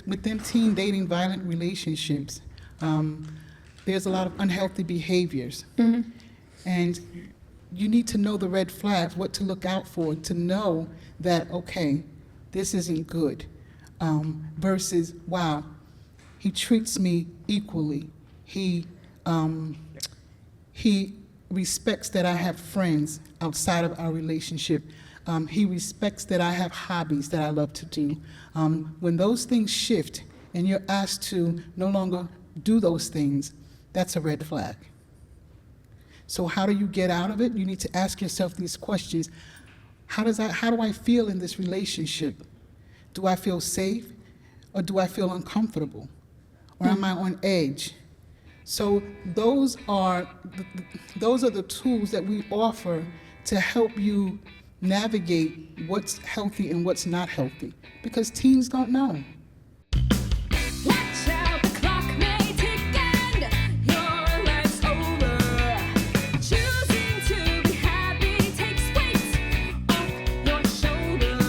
within teen dating violent relationships, there's a lot of unhealthy behaviors. And you need to know the red flags, what to look out for, to know that, okay, this isn't good, versus, wow, he treats me equally. He respects that I have friends outside of our relationship. He respects that I have hobbies that I love to do. When those things shift and you're asked to no longer do those things, that's a red flag. So how do you get out of it? You need to ask yourself these questions. How do I feel in this relationship? Do I feel safe, or do I feel uncomfortable? Or am I on edge? So those are the tools that we offer to help you navigate what's healthy and what's not healthy, because teens don't know. Watch out, the clock may tick and your life's over. Choosing to be happy takes weight off your shoulder.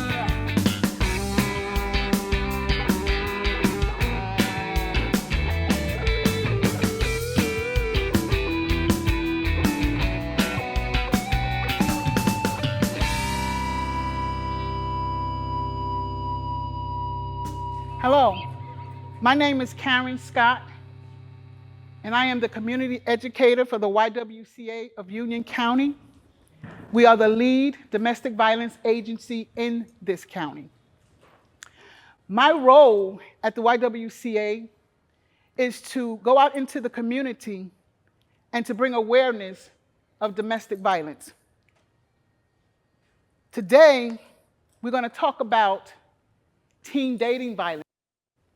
Hello, my name is Karen Scott, and I am the community educator for the YWCA of Union County. We are the lead domestic violence agency in this county. My role at the YWCA is to go out into the community and to bring awareness of domestic violence. Today, we're going to talk about teen dating violence,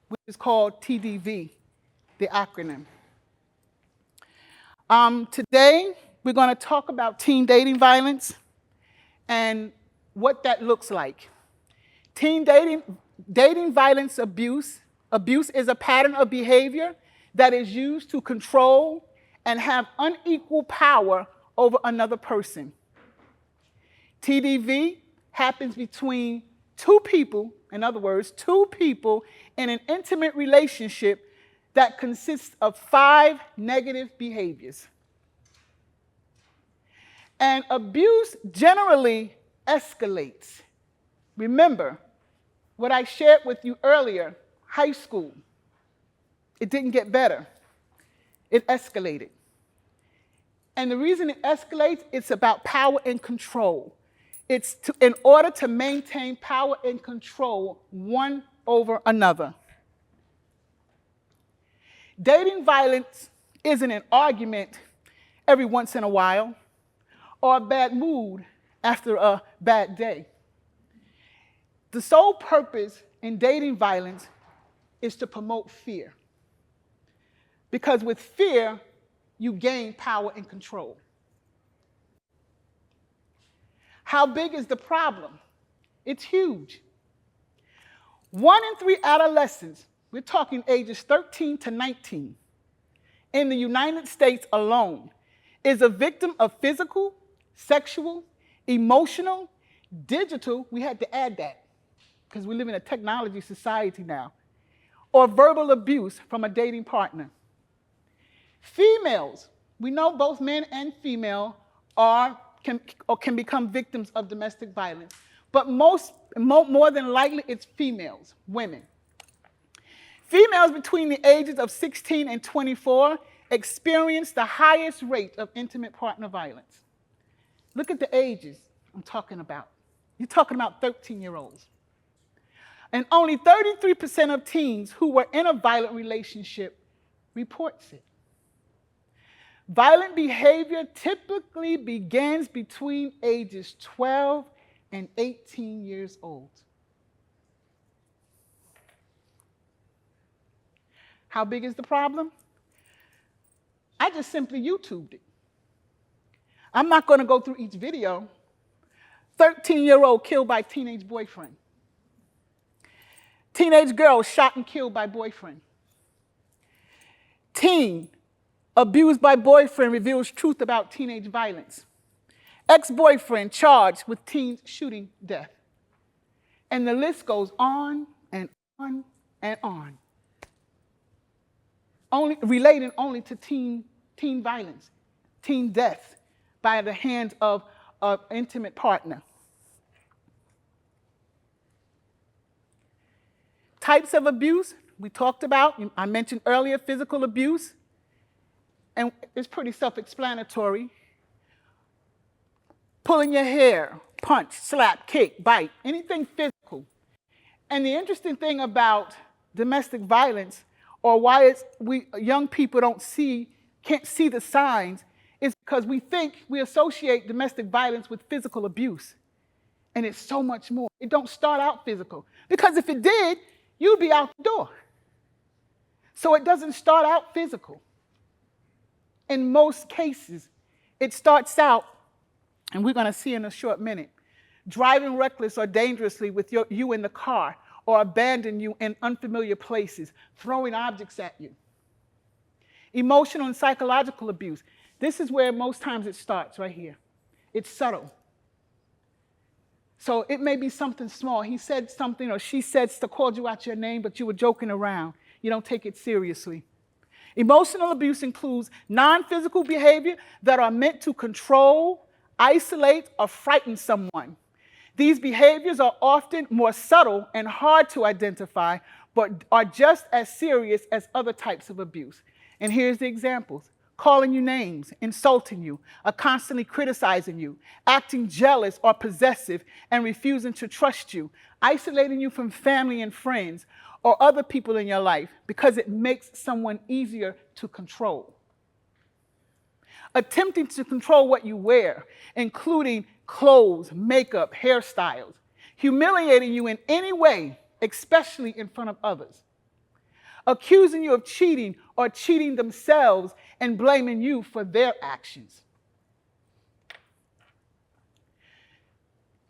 which is called TDV, the acronym. Today, we're going to talk about teen dating violence and what that looks like. Teen dating violence abuse is a pattern of behavior that is used to control and have unequal power over another person. TDV happens between two people, in other words, two people in an intimate relationship that consists of 5 negative behaviors. And abuse generally escalates. Remember what I shared with you earlier, high school. It didn't get better. It escalated. And the reason it escalates, it's about power and control. It's in order to maintain power and control one over another. Dating violence isn't an argument every once in a while or a bad mood after a bad day. The sole purpose in dating violence is to promote fear. Because with fear, you gain power and control. How big is the problem? It's huge. 1 in 3 adolescents, we're talking ages 13 to 19, in the United States alone, is a victim of physical, sexual, emotional, digital, we had to add that, because we live in a technology society now, or verbal abuse from a dating partner. Females, we know both men and female can become victims of domestic violence. But more than likely, it's females, women. Females between the ages of 16 and 24 experience the highest rate of intimate partner violence. Look at the ages I'm talking about. You're talking about 13-year-olds. And only 33% of teens who were in a violent relationship reports it. Violent behavior typically begins between ages 12 and 18 years old. How big is the problem? I just simply YouTubed it. I'm not going to go through each video. 13-year-old killed by teenage boyfriend. Teenage girl shot and killed by boyfriend. Teen abused by boyfriend reveals truth about teenage violence. Ex-boyfriend charged with teen shooting death. And the list goes on and on and on. Relating only to teen violence, teen death by the hands of an intimate partner. Types of abuse, we talked about. I mentioned earlier physical abuse, and it's pretty self-explanatory. Pulling your hair, punch, slap, kick, bite, anything physical. And the interesting thing about domestic violence, or why we young people can't see the signs, is because we associate domestic violence with physical abuse. And it's so much more. It don't start out physical. Because if it did, you'd be out the door. So it doesn't start out physical. In most cases, it starts out, and we're going to see in a short minute, driving reckless or dangerously with you in the car, or abandon you in unfamiliar places, throwing objects at you. Emotional and psychological abuse. This is where most times it starts, right here. It's subtle. So it may be something small. He said something, or she called you out your name, but you were joking around. You don't take it seriously. Emotional abuse includes non-physical behavior that are meant to control, isolate, or frighten someone. These behaviors are often more subtle and hard to identify, but are just as serious as other types of abuse. And here's the examples. Calling you names, insulting you, or constantly criticizing you, acting jealous or possessive and refusing to trust you, isolating you from family and friends or other people in your life because it makes someone easier to control. Attempting to control what you wear, including clothes, makeup, hairstyles, humiliating you in any way, especially in front of others, accusing you of cheating or cheating themselves and blaming you for their actions.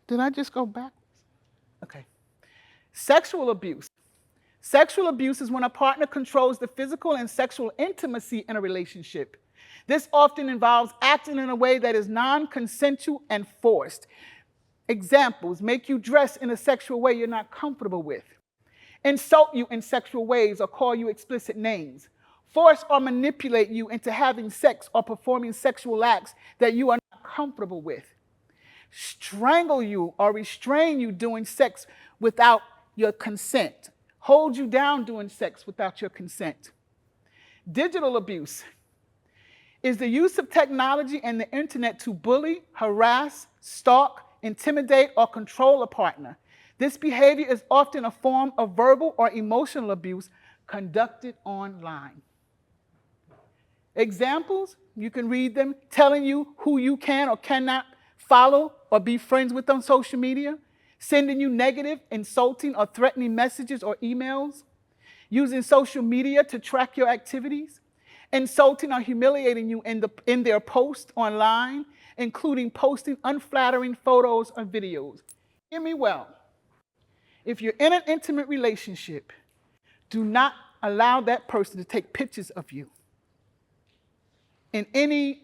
Did I just go backwards? Okay. Sexual abuse. Sexual abuse is when a partner controls the physical and sexual intimacy in a relationship. This often involves acting in a way that is non-consensual and forced. Examples: make you dress in a sexual way you're not comfortable with, insult you in sexual ways or call you explicit names, force or manipulate you into having sex or performing sexual acts that you are not comfortable with, strangle you or restrain you doing sex without your consent, hold you down doing sex without your consent. Digital abuse is the use of technology and the internet to bully, harass, stalk, intimidate, or control a partner. This behavior is often a form of verbal or emotional abuse conducted online. Examples, you can read them: telling you who you can or cannot follow or be friends with on social media, sending you negative, insulting, or threatening messages or emails, using social media to track your activities, insulting or humiliating you in their posts online, including posting unflattering photos or videos. Hear me well. If you're in an intimate relationship, do not allow that person to take pictures of you in any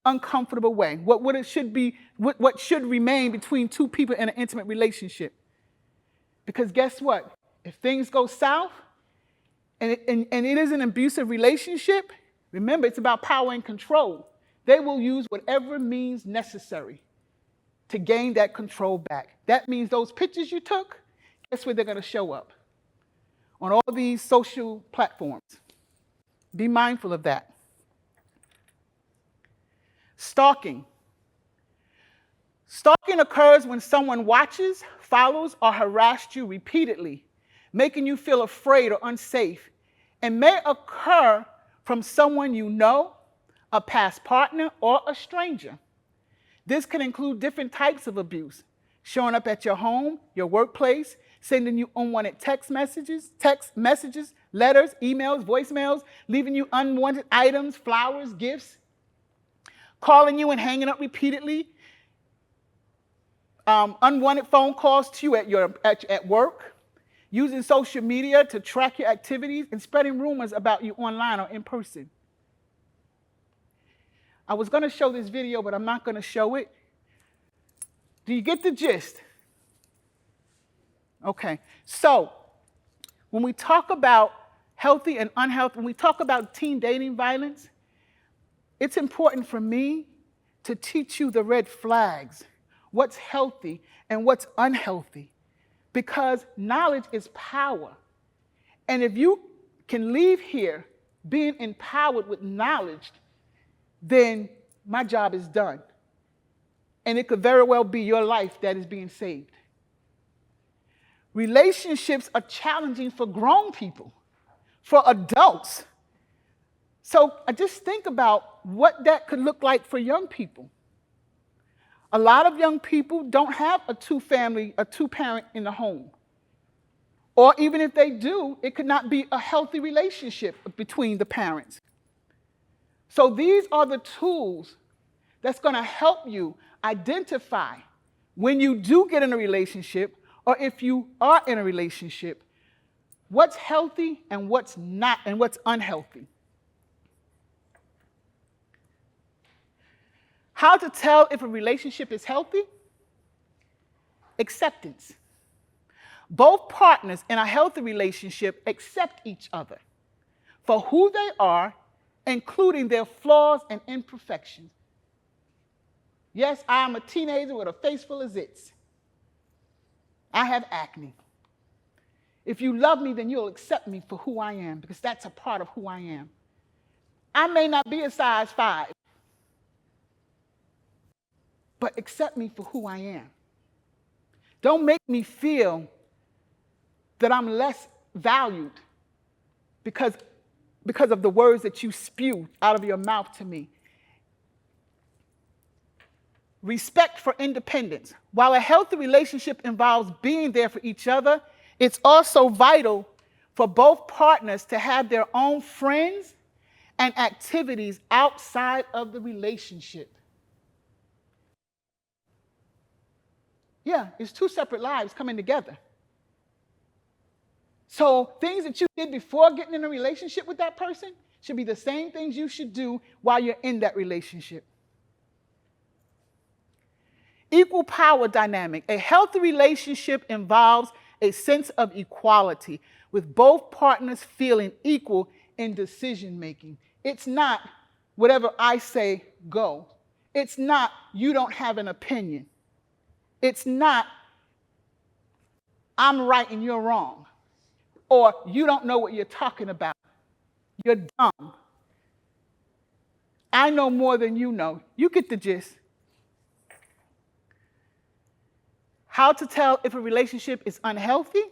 uncomfortable way. What should remain between two people in an intimate relationship. Because guess what? If things go south, and it is an abusive relationship, remember, it's about power and control. They will use whatever means necessary to gain that control back. That means those pictures you took, guess where they're going to show up? On all these social platforms. Be mindful of that. Stalking. Stalking occurs when someone watches, follows, or harasses you repeatedly, making you feel afraid or unsafe, and may occur from someone you know, a past partner, or a stranger. This can include different types of abuse: showing up at your home, your workplace, sending you unwanted text messages, letters, emails, voicemails, leaving you unwanted items, flowers, gifts, calling you and hanging up repeatedly, unwanted phone calls to you at work, using social media to track your activities, and spreading rumors about you online or in person. I was going to show this video, but I'm not going to show it. Do you get the gist? Okay. So When we talk about healthy and unhealthy, when we talk about teen dating violence, it's important for me to teach you the red flags, what's healthy and what's unhealthy, because knowledge is power. And if you can leave here being empowered with knowledge, then my job is done. And it could very well be your life that is being saved. Relationships are challenging for grown people, for adults. So I just think about what that could look like for young people. A lot of young people don't have a two-parent in the home. Or even if they do, it could not be a healthy relationship between the parents. So these are the tools that's going to help you identify when you do get in a relationship, or if you are in a relationship, what's healthy and what's not, and what's unhealthy. How to tell if a relationship is healthy? Acceptance. Both partners in a healthy relationship accept each other for who they are, including their flaws and imperfections. Yes, I am a teenager with a face full of zits. I have acne. If you love me, then you'll accept me for who I am, because that's a part of who I am. I may not be a size 5, but accept me for who I am. Don't make me feel that I'm less valued because of the words that you spew out of your mouth to me. Respect for independence. While a healthy relationship involves being there for each other, it's also vital for both partners to have their own friends and activities outside of the relationship. Yeah, it's two separate lives coming together. So things that you did before getting in a relationship with that person should be the same things you should do while you're in that relationship. Equal power dynamic. A healthy relationship involves a sense of equality, with both partners feeling equal in decision making. It's not whatever I say, go. It's not you don't have an opinion. It's not I'm right and you're wrong. Or you don't know what you're talking about. You're dumb. I know more than you know. You get the gist. How to tell if a relationship is unhealthy?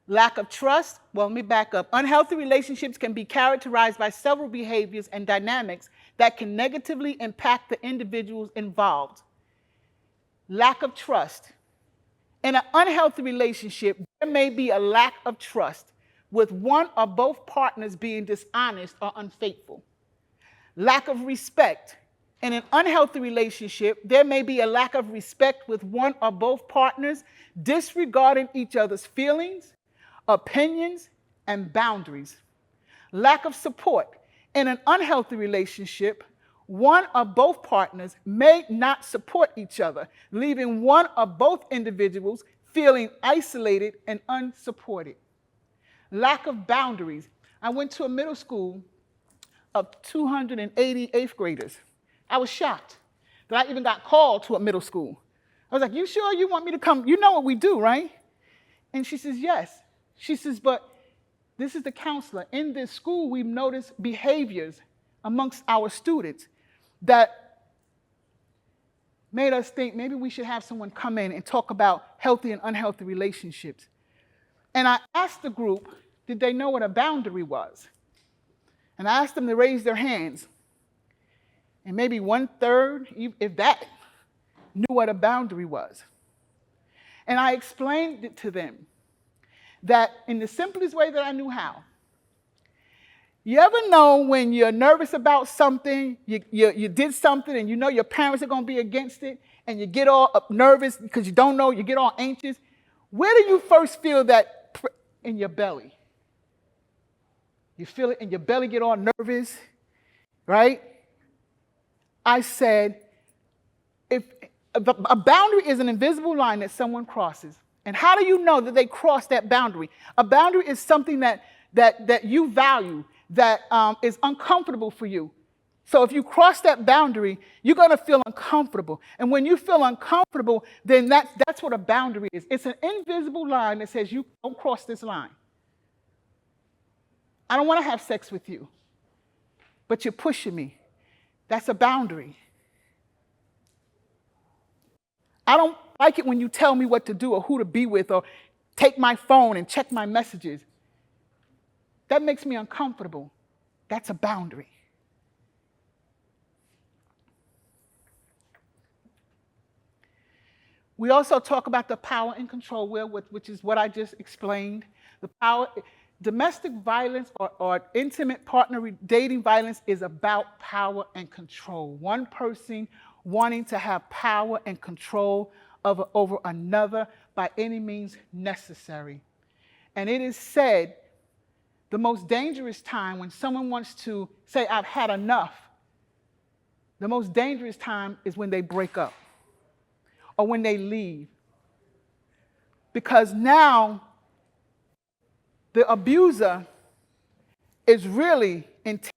Lack of trust. Well, let me back up. Unhealthy relationships can be characterized by several behaviors and dynamics that can negatively impact the individuals involved. Lack of trust. In an unhealthy relationship, there may be a lack of trust, with one or both partners being dishonest or unfaithful. Lack of respect. In an unhealthy relationship, there may be a lack of respect, with one or both partners disregarding each other's feelings, opinions, and boundaries. Lack of support. In an unhealthy relationship, one or both partners may not support each other, leaving one or both individuals feeling isolated and unsupported. Lack of boundaries. I went to a middle school of 280 eighth graders. I was shocked that I even got called to a middle school. I was like, you sure you want me to come? You know what we do, right? And she says, yes. She says, but this is the counselor. In this school, we've noticed behaviors amongst our students that made us think maybe we should have someone come in and talk about healthy and unhealthy relationships. And I asked the group, did they know what a boundary was? And I asked them to raise their hands. And maybe 1/3, if that, knew what a boundary was. And I explained it to them that in the simplest way that I knew how. You ever know when you're nervous about something, you did something and you know your parents are going to be against it, and you get all nervous because you don't know, you get all anxious? Where do you first feel that? In your belly. You feel it in your belly, get all nervous, right? I said, if a boundary is an invisible line that someone crosses, And how do you know that they crossed that boundary? A boundary is something that you value, that is uncomfortable for you. So if you cross that boundary, you're going to feel uncomfortable. And when you feel uncomfortable, then that's what a boundary is. It's an invisible line that says you don't cross this line. I don't want to have sex with you, but you're pushing me. That's a boundary. I don't like it when you tell me what to do or who to be with or take my phone and check my messages. That makes me uncomfortable. That's a boundary. We also talk about the power and control wheel, which is what I just explained. The power, domestic violence or intimate partner dating violence is about power and control. One person wanting to have power and control over another by any means necessary. And it is said the most dangerous time when someone wants to say, I've had enough, the most dangerous time is when they break up or when they leave. Because now the abuser is really intense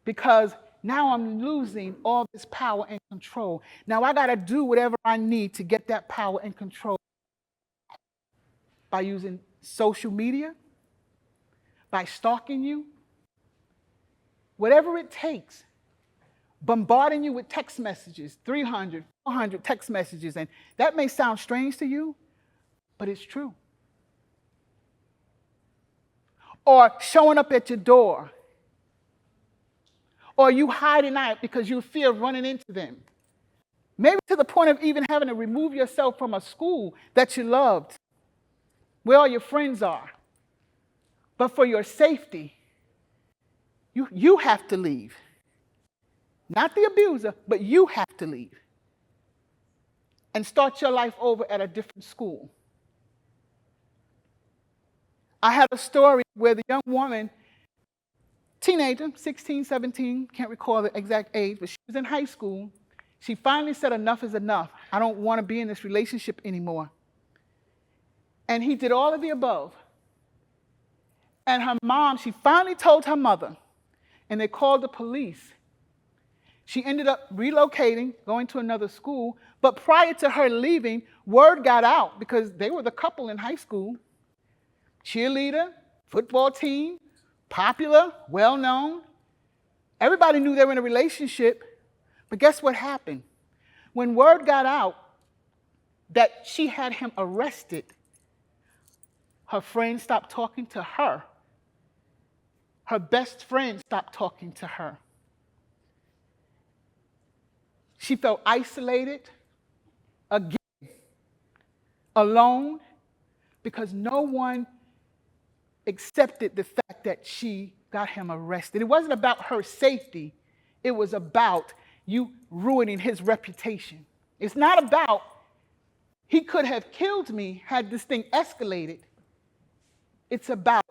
because now I'm losing all this power and control. Now I got to do whatever I need to get that power and control by using social media, by stalking you, whatever it takes, bombarding you with text messages, 300, 400 text messages. And that may sound strange to you, but it's true. Or showing up at your door. Or you hiding out because you fear running into them. Maybe to the point of even having to remove yourself from a school that you loved, where all your friends are. But for your safety, you have to leave. Not the abuser, but you have to leave. And start your life over at a different school. I had a story where the young woman, teenager, 16, 17, can't recall the exact age, but she was in high school. She finally said, enough is enough. I don't want to be in this relationship anymore. And he did all of the above. And her mom, she finally told her mother, and they called the police. She ended up relocating, going to another school, but prior to her leaving, word got out because they were the couple in high school. Cheerleader, football team, popular, well-known. Everybody knew they were in a relationship, but guess what happened? When word got out that she had him arrested, her friends stopped talking to her. Her best friend stopped talking to her. She felt isolated, again, alone, because no one accepted the fact that she got him arrested. It wasn't about her safety. It was about you ruining his reputation. It's not about he could have killed me had this thing escalated. It's about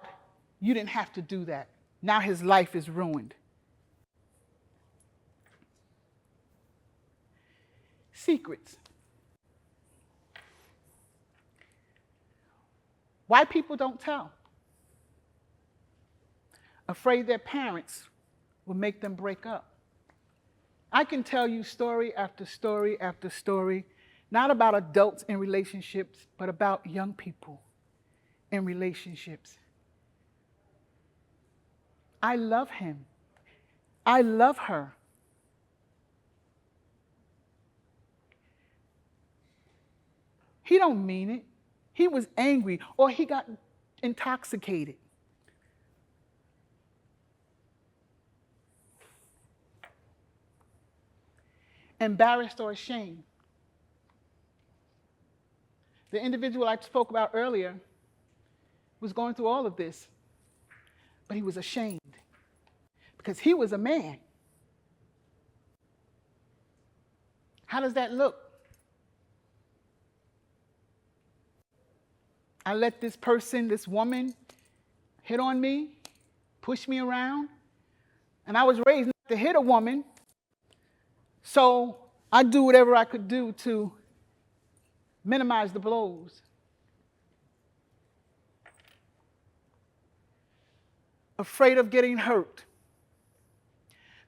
you didn't have to do that. Now his life is ruined. Secrets. Why people don't tell? Afraid their parents will make them break up. I can tell you story after story after story, not about adults in relationships, but about young people in relationships. I love him. I love her. He don't mean it. He was angry or he got intoxicated. Embarrassed or ashamed. The individual I spoke about earlier was going through all of this, but he was ashamed because he was a man. How does that look? I let this person, this woman, hit on me, push me around, and I was raised not to hit a woman, so I do whatever I could do to minimize the blows. afraid of getting hurt,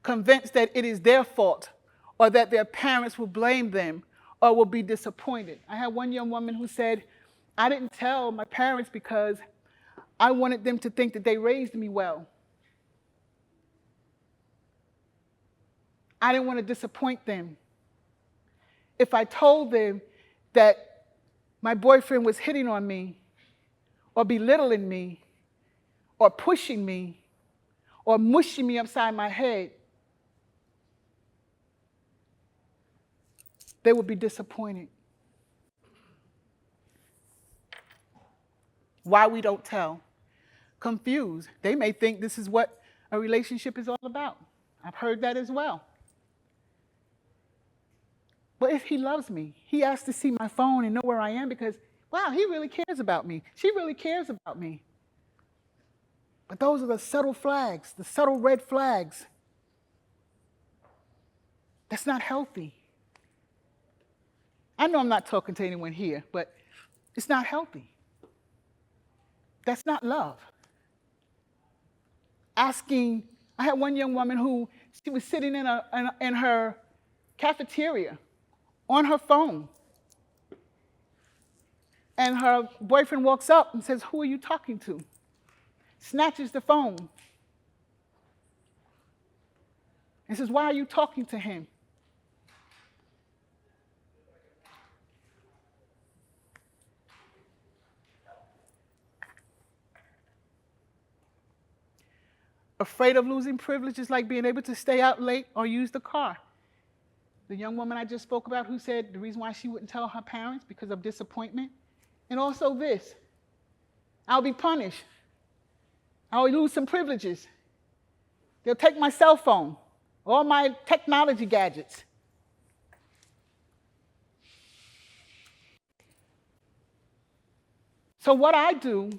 convinced that it is their fault or that their parents will blame them or will be disappointed. I had one young woman who said, I didn't tell my parents because I wanted them to think that they raised me well. I didn't want to disappoint them. If I told them that my boyfriend was hitting on me or belittling me or pushing me or mushing me upside my head, they would be disappointed. Why we don't tell? Confused. They may think this is what a relationship is all about. I've heard that as well. But if he loves me, he has to see my phone and know where I am because, wow, he really cares about me. She really cares about me. But those are the subtle flags, the subtle red flags. That's not healthy. I know I'm not talking to anyone here, but it's not healthy. That's not love. Asking, I had one young woman who, she was sitting in her cafeteria on her phone. And her boyfriend walks up and says, who are you talking to? Snatches the phone. And says, why are you talking to him? Afraid of losing privileges like being able to stay out late or use the car. The young woman I just spoke about who said the reason why she wouldn't tell her parents because of disappointment. And also this, I'll be punished. I'll lose some privileges. They'll take my cell phone, all my technology gadgets. So what I do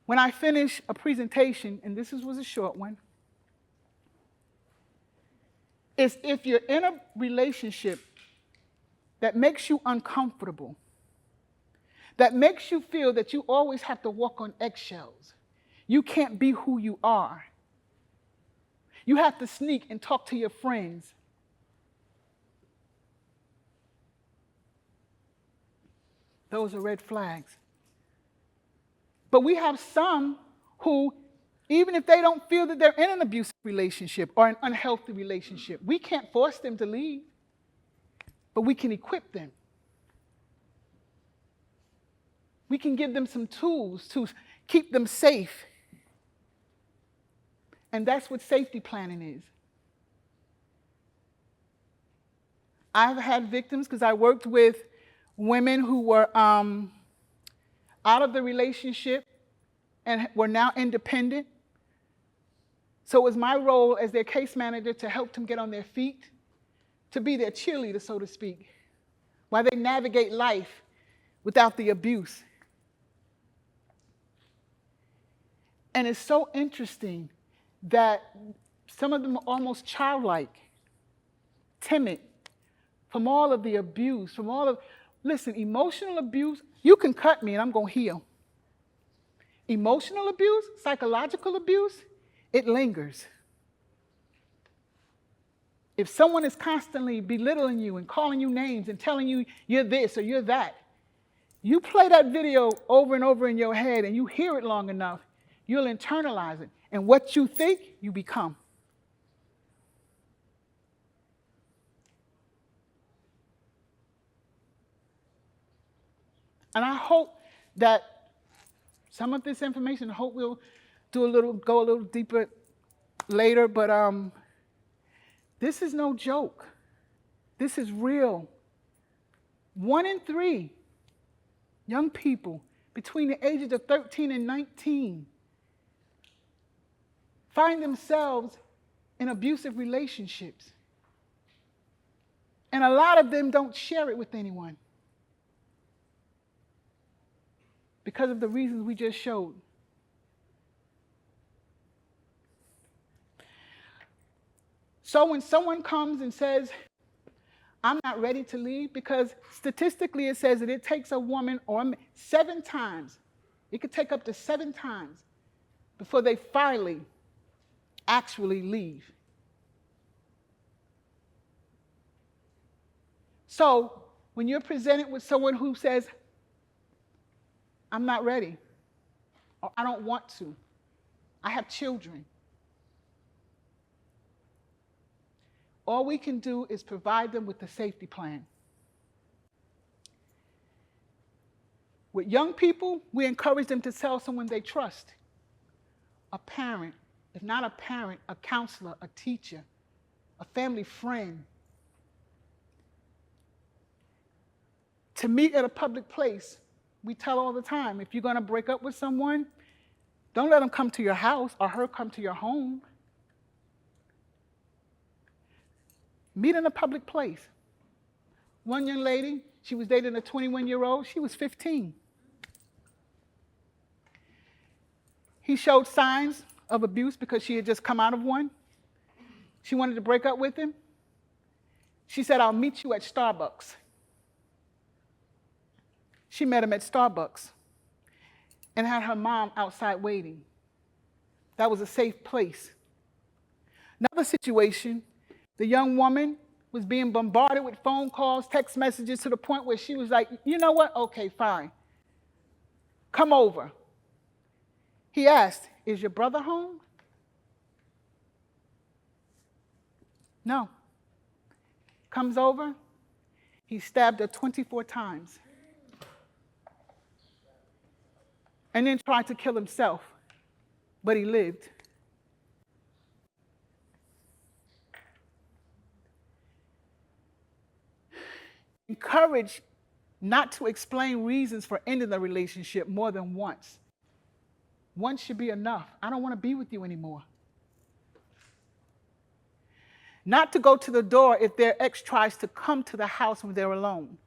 when I finish a presentation, and this was a short one, is if you're in a relationship that makes you uncomfortable, that makes you feel that you always have to walk on eggshells, you can't be who you are, you have to sneak and talk to your friends, those are red flags. But we have some who, even if they don't feel that they're in an abusive relationship or an unhealthy relationship, we can't force them to leave, but we can equip them. We can give them some tools to keep them safe. And that's what safety planning is. I've had victims because I worked with women who were out of the relationship and were now independent. So it was my role as their case manager to help them get on their feet, to be their cheerleader, so to speak, while they navigate life without the abuse. And it's so interesting that some of them are almost childlike, timid, from all of the abuse, listen, emotional abuse, you can cut me and I'm going to heal. Emotional abuse, psychological abuse, it lingers. If someone is constantly belittling you and calling you names and telling you you're this or you're that, you play that video over and over in your head and you hear it long enough, you'll internalize it. And what you think, you become. And I hope that some of this information, I hope we'll go a little deeper later, but this is no joke. This is real. 1 in 3 young people between the ages of 13 and 19 find themselves in abusive relationships. And a lot of them don't share it with anyone because of the reasons we just showed. So when someone comes and says, I'm not ready to leave, because statistically it says that it takes a woman or 7 times, it could take up to 7 times before they finally actually leave. So when you're presented with someone who says, I'm not ready, or I don't want to, I have children, all we can do is provide them with a safety plan. With young people, we encourage them to tell someone they trust. A parent, if not a parent, a counselor, a teacher, a family friend. To meet at a public place, we tell all the time, if you're going to break up with someone, don't let them come to your house or her come to your home. Meet in a public place. One young lady, she was dating a 21-year-old. She was 15. He showed signs of abuse because she had just come out of one. She wanted to break up with him. She said, I'll meet you at Starbucks. She met him at Starbucks and had her mom outside waiting. That was a safe place. Another situation, the young woman was being bombarded with phone calls, text messages to the point where she was like, you know what? Okay, fine. Come over. He asked, is your brother home? No. Comes over. He stabbed her 24 times. And then tried to kill himself, but he lived. Encourage not to explain reasons for ending the relationship more than once. Once should be enough. I don't want to be with you anymore. Not to go to the door if their ex tries to come to the house when they're alone.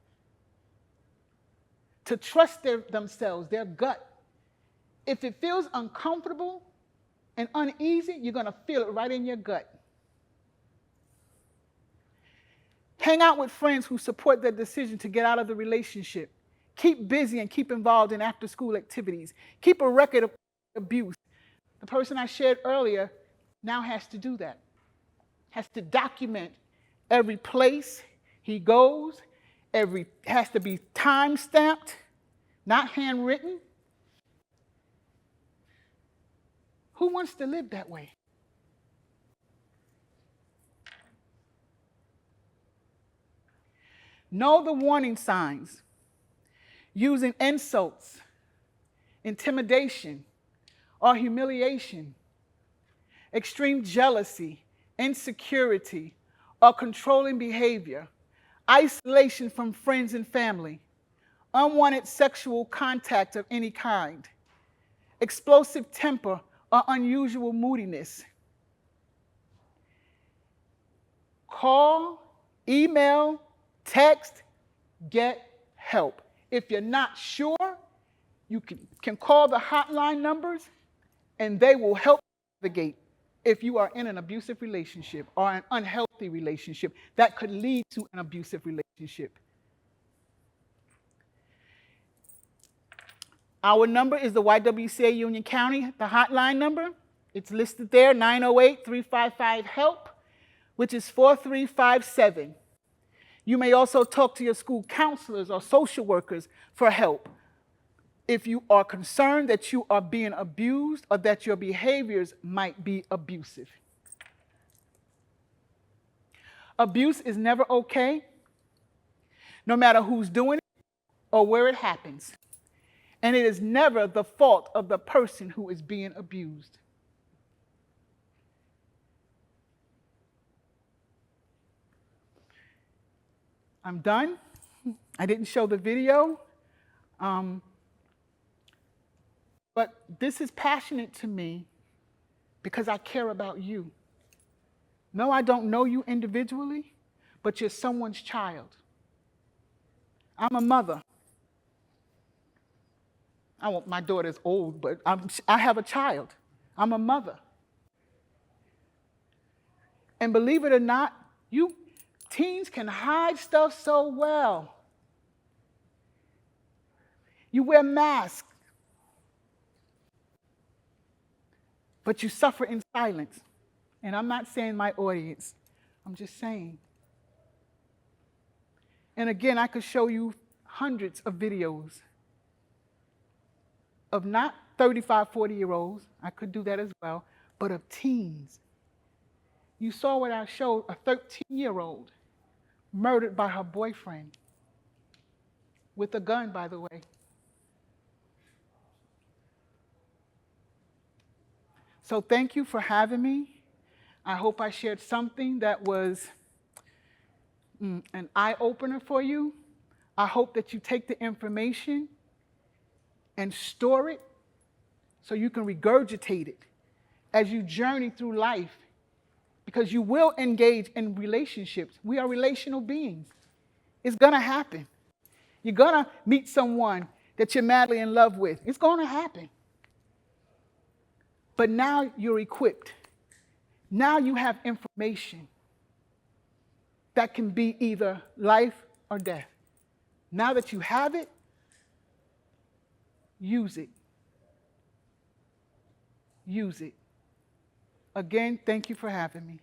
To trust themselves, their gut. If it feels uncomfortable and uneasy, you're going to feel it right in your gut. Hang out with friends who support their decision to get out of the relationship. Keep busy and keep involved in after-school activities. Keep a record of abuse. The person I shared earlier now has to do that. Has to document every place he goes. Has to be time-stamped, not handwritten. Who wants to live that way? Know the warning signs. Using insults, intimidation, or humiliation, extreme jealousy, insecurity, or controlling behavior, isolation from friends and family, unwanted sexual contact of any kind, explosive temper or unusual moodiness. Call, email, text, get help. If you're not sure, you can call the hotline numbers and they will help navigate if you are in an abusive relationship or an unhealthy relationship that could lead to an abusive relationship. Our number is the YWCA of Union County, the hotline number. It's listed there, 908-355-HELP, which is 4357. You may also talk to your school counselors or social workers for help if you are concerned that you are being abused or that your behaviors might be abusive. Abuse is never okay, no matter who's doing it or where it happens. And it is never the fault of the person who is being abused. I'm done. I didn't show the video. But this is passionate to me because I care about you. No, I don't know you individually, but you're someone's child. I'm a mother. My daughter's old, but I have a child. I'm a mother. And believe it or not, teens can hide stuff so well. You wear masks. but you suffer in silence. And I'm not saying my audience, I'm just saying. And again, I could show you hundreds of videos of not 35, 40-year-olds, I could do that as well, but of teens. You saw what I showed, a 13-year-old murdered by her boyfriend with a gun, by the way. So thank you for having me. I hope I shared something that was an eye-opener for you. I hope that you take the information and store it so you can regurgitate it as you journey through life, because you will engage in relationships. We are relational beings. It's going to happen. You're going to meet someone that you're madly in love with. It's going to happen. But now you're equipped. Now you have information that can be either life or death. Now that you have it, use it. Use it. Again, thank you for having me.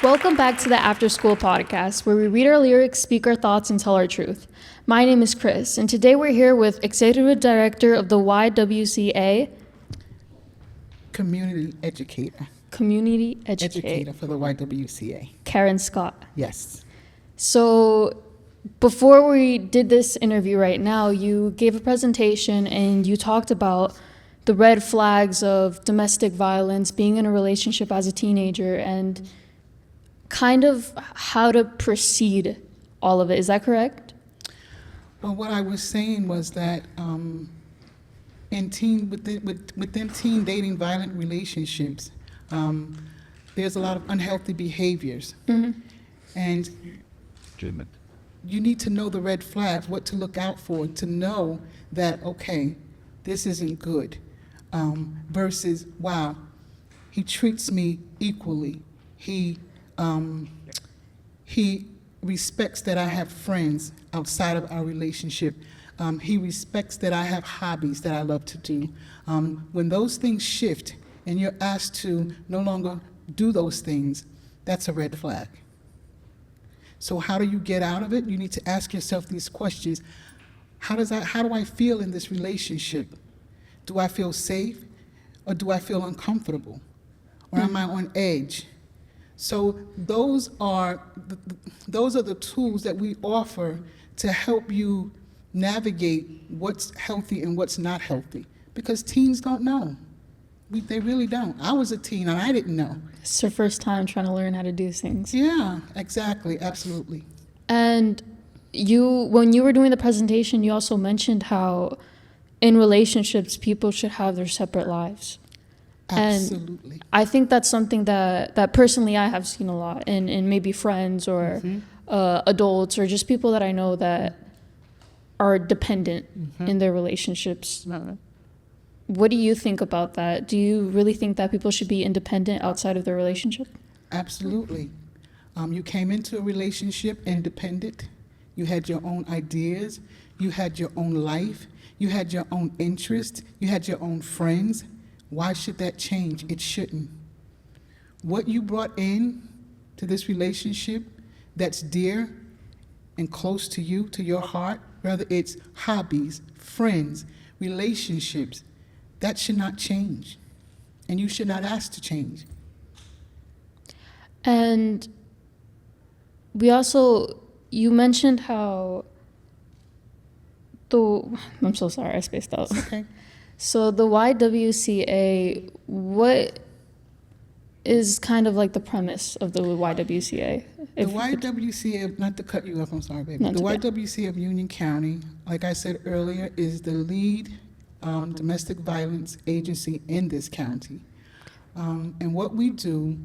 Welcome back to the After School Podcast, where we read our lyrics, speak our thoughts, and tell our truth. My name is Chris, and today we're here with Executive Director of the YWCA Community educator. Community Educator, Educator for the YWCA. Karen Scott. Yes. So before we did this interview right now, you gave a presentation and you talked about the red flags of domestic violence, being in a relationship as a teenager, and kind of how to proceed all of it. Is that correct? Well, what I was saying was that within teen dating violent relationships, there's a lot of unhealthy behaviors. Mm-hmm. And Legitimate. you need to know the red flags, what to look out for, to know that, okay, this isn't good, versus, wow, he treats me equally. He respects that I have friends outside of our relationship. He respects that I have hobbies that I love to do. When those things shift and you're asked to no longer do those things, that's a red flag. So how do you get out of it? You need to ask yourself these questions. How do I feel in this relationship? Do I feel safe, or do I feel uncomfortable? Or am I on edge? So those are the tools that we offer to help you navigate what's healthy and what's not healthy, because teens don't know. They really don't. I was a teen and I didn't know. It's your first time trying to learn how to do things. Yeah, exactly, absolutely. And when you were doing the presentation, you also mentioned how in relationships, people should have their separate lives. Absolutely. And I think that's something that personally I have seen a lot in maybe friends or adults or just people that I know that are dependent in their relationships. What do you think about that? Do you really think that people should be independent outside of their relationship? Absolutely. You came into a relationship independent. You had your own ideas. You had your own life. You had your own interests. You had your own friends. Why should that change? It shouldn't. What you brought in to this relationship that's dear and close to you, to your heart, whether it's hobbies, friends, relationships, that should not change. And you should not ask to change. And you mentioned how I'm so sorry, I spaced out. Okay. So the YWCA, what is kind of like the premise of the YWCA? The YWCA, not to cut you off, I'm sorry, baby. No, The it's okay. YWCA of Union County, like I said earlier, is the lead domestic violence agency in this county. And what we do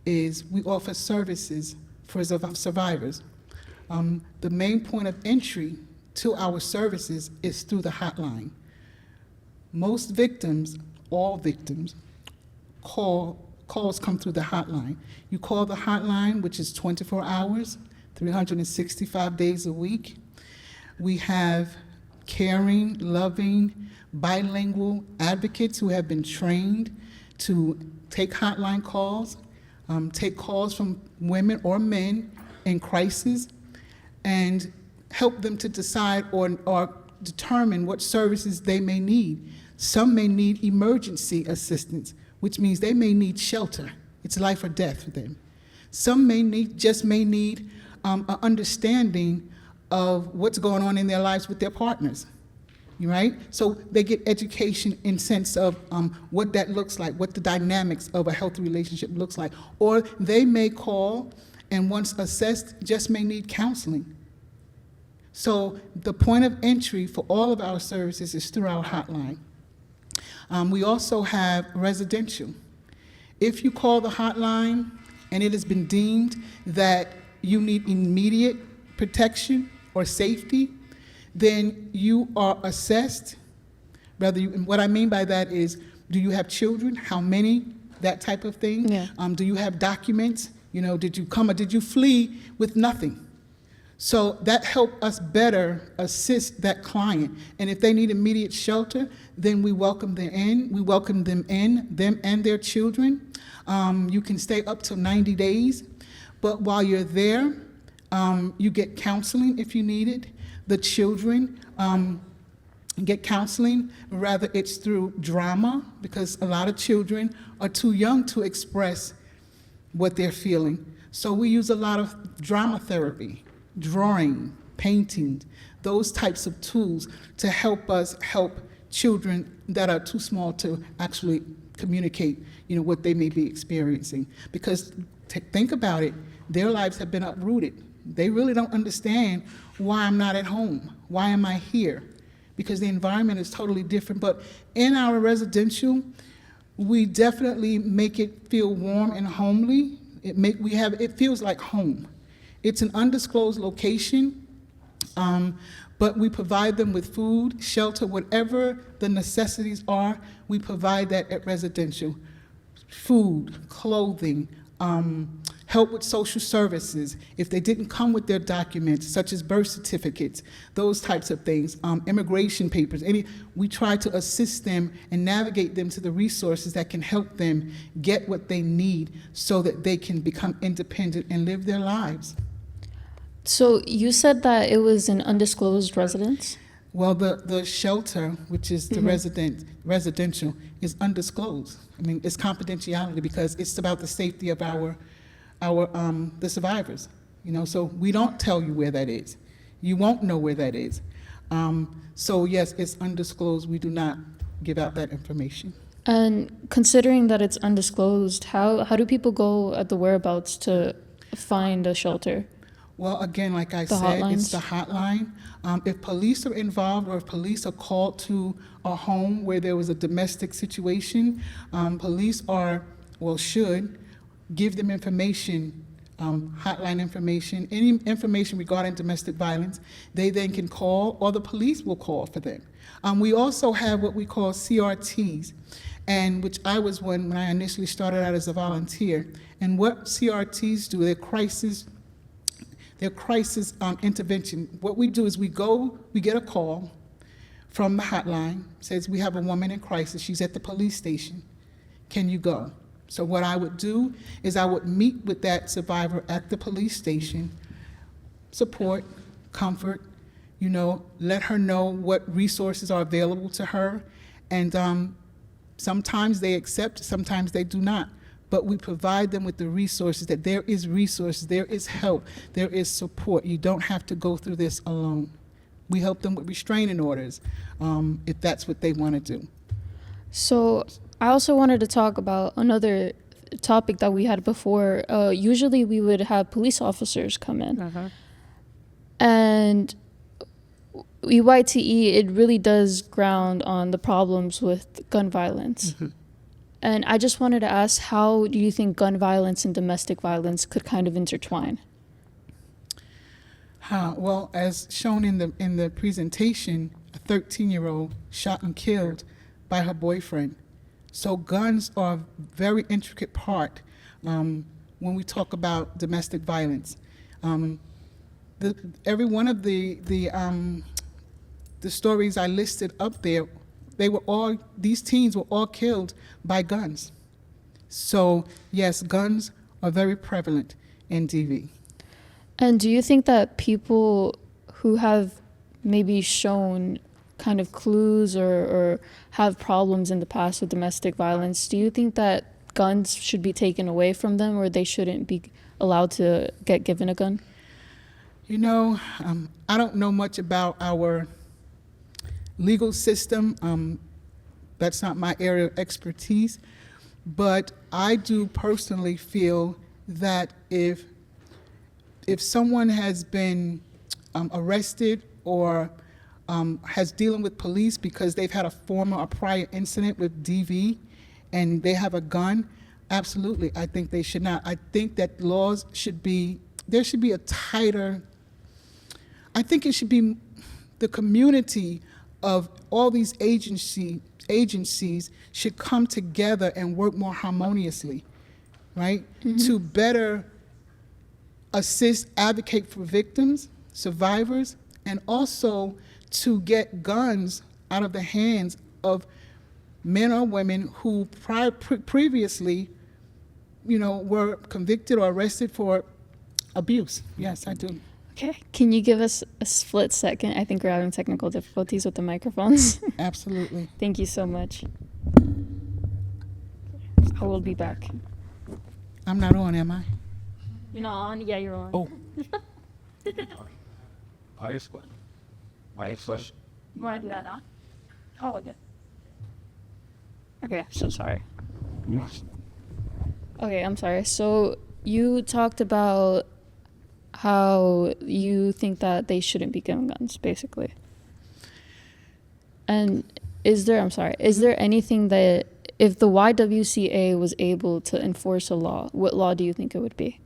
is we offer services for survivors. The main point of entry to our services is through the hotline. Most victims, all victims, calls come through the hotline. You call the hotline, which is 24 hours, 365 days a week. We have caring, loving, bilingual advocates who have been trained to take hotline calls, take calls from women or men in crisis, and help them to decide or determine what services they may need. Some may need emergency assistance, which means they may need shelter. It's life or death for them. Some may need an understanding of what's going on in their lives with their partners, right? So they get education in sense of what that looks like, what the dynamics of a healthy relationship looks like. Or they may call and once assessed just may need counseling. So the point of entry for all of our services is through our hotline. We also have residential. If you call the hotline and it has been deemed that you need immediate protection or safety, then you are assessed. And what I mean by that is, do you have children? How many? That type of thing. Yeah. Do you have documents? Did you come or did you flee with nothing? So that helped us better assist that client. And if they need immediate shelter, then we welcome them in. We welcome them in, them and their children. You can stay up to 90 days. But while you're there, you get counseling if you need it. The children get counseling, rather it's through drama, because a lot of children are too young to express what they're feeling. So we use a lot of drama therapy, drawing, painting, those types of tools to help us help children that are too small to actually communicate, what they may be experiencing. Because think about it, their lives have been uprooted. They really don't understand why I'm not at home. Why am I here? Because the environment is totally different. But in our residential, we definitely make it feel warm and homely. It feels like home. It's an undisclosed location, but we provide them with food, shelter, whatever the necessities are, we provide that at residential. Food, clothing, help with social services. If they didn't come with their documents, such as birth certificates, those types of things, immigration papers, we try to assist them and navigate them to the resources that can help them get what they need so that they can become independent and live their lives. So you said that it was an undisclosed residence? Well, the shelter, which is the residential, is undisclosed. I mean, it's confidentiality because it's about the safety of the survivors. So we don't tell you where that is. You won't know where that is. So yes, it's undisclosed. We do not give out that information. And considering that it's undisclosed, how do people go at the whereabouts to find a shelter? Well, again, like I said, hotlines? It's the hotline. If police are involved or if police are called to a home where there was a domestic situation, police should give them information, hotline information, any information regarding domestic violence. They then can call, or the police will call for them. We also have what we call CRTs, and which I was one when I initially started out as a volunteer. And what CRTs do, they're crisis intervention. What we do is we get a call from the hotline, says we have a woman in crisis, she's at the police station, can you go? So what I would do is I would meet with that survivor at the police station, support, comfort, let her know what resources are available to her, and sometimes they accept, sometimes they do not. But we provide them with the resources, that there is resources, there is help, there is support. You don't have to go through this alone. We help them with restraining orders, if that's what they want to do. So I also wanted to talk about another topic that we had before. Usually we would have police officers come in. And YWCA, it really does ground on the problems with gun violence. And I just wanted to ask, how do you think gun violence and domestic violence could kind of intertwine? Well, as shown in the presentation, a 13-year-old shot and killed by her boyfriend. So guns are a very intricate part when we talk about domestic violence. Every one of the the stories I listed up there, these teens were all killed by guns. So yes, guns are very prevalent in DV. And do you think that people who have maybe shown kind of clues or have problems in the past with domestic violence, do you think that guns should be taken away from them, or they shouldn't be allowed to get given a gun? You know, I don't know much about our legal system. That's not my area of expertise. But I do personally feel that if someone has been arrested or has dealing with police because they've had a former or prior incident with DV and they have a gun, absolutely, I think they should not. I think that there should be a tighter, I think it should be the community of all these agencies should come together and work more harmoniously, right? To better assist, advocate for victims, survivors, and also to get guns out of the hands of men or women who previously, were convicted or arrested for abuse. Yes, I do. Okay. Can you give us a split second? I think we're having technical difficulties with the microphones. Absolutely. Thank you so much. I will be back. I'm not on, am I? You're not on? Yeah, you're on. Oh, Highest question. Highest question. You want to do that now? Oh, okay. Okay, so sorry. Yes. Okay, I'm sorry. So you talked about how you think that they shouldn't be given guns, basically. And is there anything that, if the YWCA was able to enforce a law, what law do you think it would be?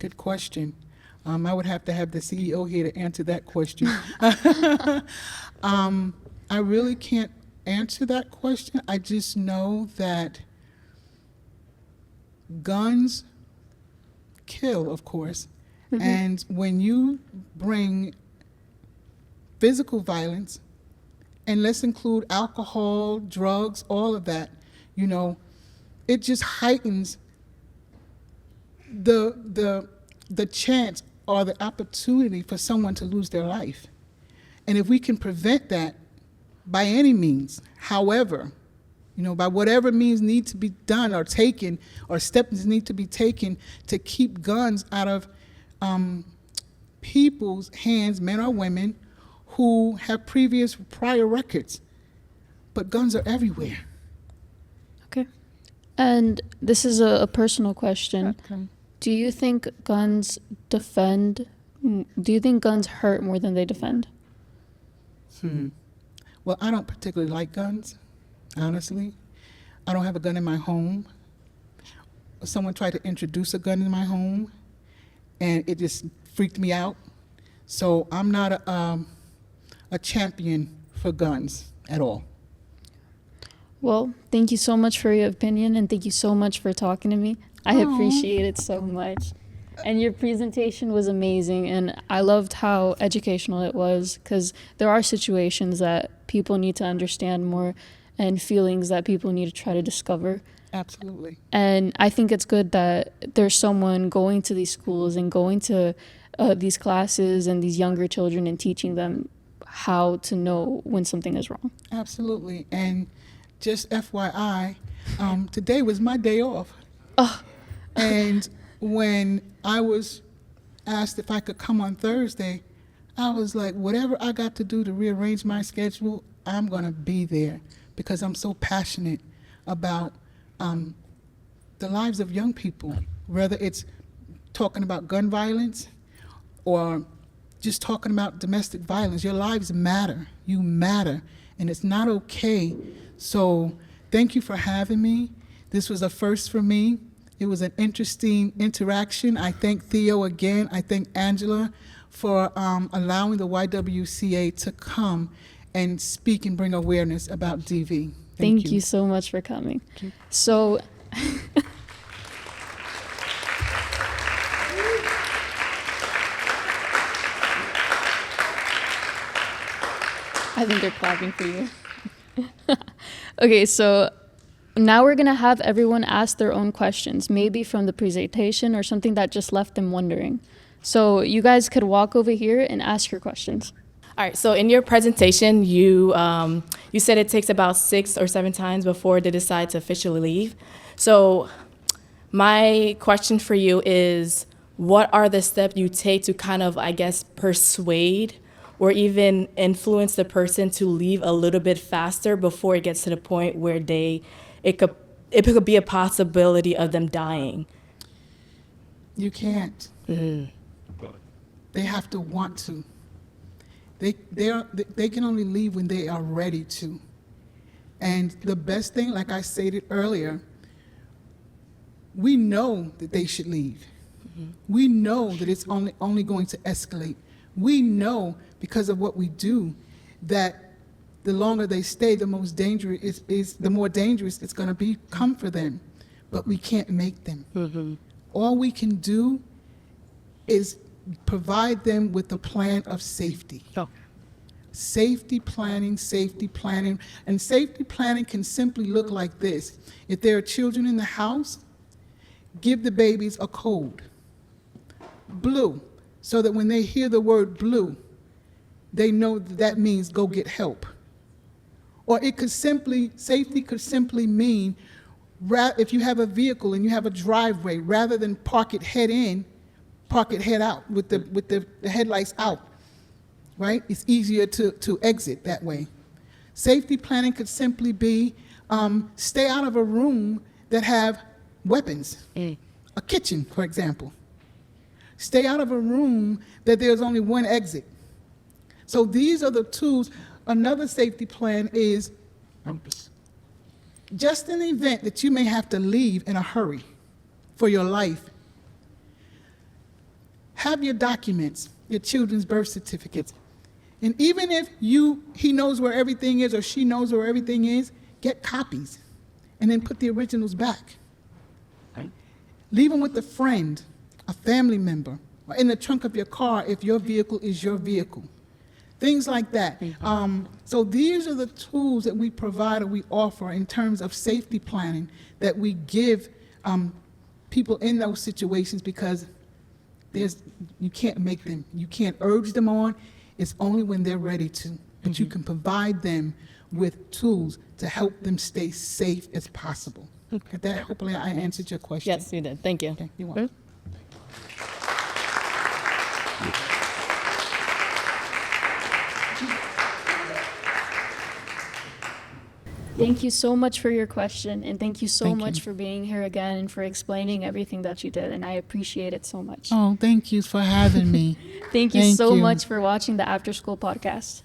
good question. I would have to have the CEO here to answer that question. I really can't answer that question. I just know that guns kill, of course. Mm-hmm. And when you bring physical violence, and let's include alcohol, drugs, all of that, it just heightens the chance or the opportunity for someone to lose their life. And if we can prevent that by any means, however, by whatever means need to be done or taken, or steps need to be taken to keep guns out of people's hands, men or women, who have prior records. But guns are everywhere. Okay. And this is a personal question. Okay. Do you think guns hurt more than they defend? Well, I don't particularly like guns, honestly. I don't have a gun in my home. Someone tried to introduce a gun in my home, and it just freaked me out. So I'm not a champion for guns at all. Well, thank you so much for your opinion, and thank you so much for talking to me. I appreciate it so much. And your presentation was amazing, and I loved how educational it was, because there are situations that people need to understand more and feelings that people need to try to discover. Absolutely. And I think it's good that there's someone going to these schools and going to these classes and these younger children and teaching them how to know when something is wrong. Absolutely. And just FYI, today was my day off. Oh. And when I was asked if I could come on Thursday, I was like, whatever I got to do to rearrange my schedule, I'm going to be there, because I'm so passionate about the lives of young people, whether it's talking about gun violence or just talking about domestic violence. Your lives matter. You matter, and it's not okay. So thank you for having me. This was a first for me. It was an interesting interaction. I thank Theo again. I thank Angela for allowing the YWCA to come and speak and bring awareness about DV. Thank you so much for coming. So I think they're clapping for you. Okay, so now we're going to have everyone ask their own questions, maybe from the presentation or something that just left them wondering. So you guys could walk over here and ask your questions. All right, so in your presentation, you said it takes about 6 or 7 times before they decide to officially leave. So my question for you is, what are the steps you take to kind of, I guess, persuade or even influence the person to leave a little bit faster before it gets to the point where it could be a possibility of them dying? You can't. They have to want to. They can only leave when they are ready to. And the best thing, like I stated earlier, we know that they should leave. We know that it's only going to escalate. We know, because of what we do, that the longer they stay, the more dangerous it's going to become for them. But we can't make them. All we can do is provide them with a plan of safety. Safety planning, and safety planning can simply look like this. If there are children in the house, give the babies a code. Blue, so that when they hear the word blue, they know that means go get help. Or safety could simply mean, if you have a vehicle and you have a driveway, rather than park it head in, park it head out with the headlights out, right? It's easier to exit that way. Safety planning could simply be stay out of a room that have weapons, a kitchen, for example. Stay out of a room that there's only one exit. So these are the tools. Another safety plan is just in the event that you may have to leave in a hurry for your life. Have your documents, your children's birth certificates. And even if he knows where everything is or she knows where everything is, get copies and then put the originals back. Leave them with a friend, a family member, or in the trunk of your car if your vehicle is your vehicle. Things like that. So these are the tools that we provide or we offer in terms of safety planning that we give people in those situations, because you can't make them, you can't urge them on. It's only when they're ready to. But you can provide them with tools to help them stay safe as possible. Hopefully I answered your question. Yes, you did. Thank you. Okay, you're welcome. Thank you so much for your question, and thank you so Thank much you. for being here again and for explaining everything that you did, and I appreciate it so much. Oh, thank you for having me. Thank you Thank so you. much for watching the After School Podcast.